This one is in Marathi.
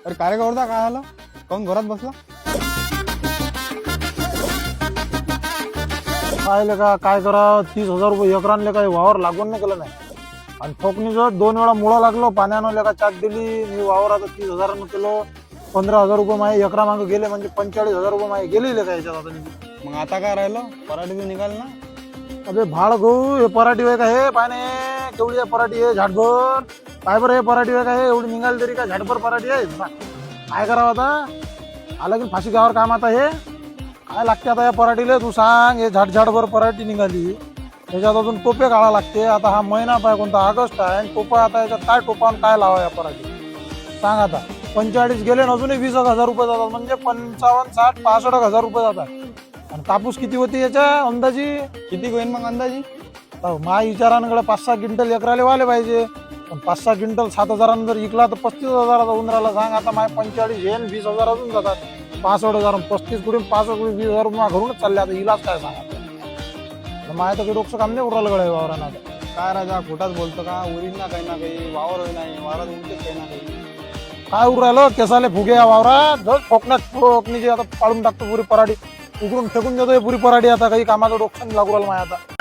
अरे काय करता, काय झालं? काऊन घरात बसला? काय करा, 30,000 रुपये एकरानले काही वावर लागून नाही केलं नाही. आणि ठोकणीचं 2 वेळा मुळा लागलो, पाण्यानं लेका चाट दिली. मी वावर आता 30,000 केलो. 15,000 रुपये माझे एकरा मागे गेले, म्हणजे 45,000 रुपये माझे गेले का याच्यात आता. मग आता काय राहिलं? पराठीचं निघाल ना. अबे भाड गहू, हे पराठी आहे का? हे पाने केवढी आहे पराठी आहे? झाडभर काय बरं हे पराठी आहे का? हे एवढी निघाली तरी काय झाडभर पराठी आहे? काय करावं आता? आलं की फाशी गावावर काम आता. हे काय लागते आता या पराठीला? तू सांग. हे झाडभर पराठी निघाली, त्याच्यात अजून टोपे काढा लागते. आता हा महिना पाय कोणता, ऑगस्ट आहे, आणि टोपा आता याच्यात काय टोपा काय लावा या पराठी? सांग आता. 45 गेले ना, अजूनही 20,000 रुपये जातात, म्हणजे 55, 60, 65,000 रुपये जातात. आणि कापूस किती होते याच्या अंदाजी? किती होईल मग अंदाजी? माझ्या विचारांकडे 5-6 क्विंटल एकराले वाले पाहिजे. पण 5-6 क्विंटल 7,000 जर विकला तर 35,000 उंदराला. सांग आता. माझे 45 हे 20,000 अजून जातात. 65,000, 35 कुठे 65-20,000 रुपये घरूनच चालले. आता इलाज काय सांगा? माझ्या तर डोकं काम नाही उरलं गड्या वावरानं. काय राजा खोटाच बोलतो का? उरील ना काही ना काही, वावर होई नाही, वावरात उलटेच काही ना काही. काय उर राहिलं? केसाले फुगे या वावरात. जर ठोकणीची आता पाडून टाकतो पुरी पराठी, उघडून फेकून देतो पुरी पराठी. आता काही कामाचं डोकं लागू राहिलं माझ्या आता.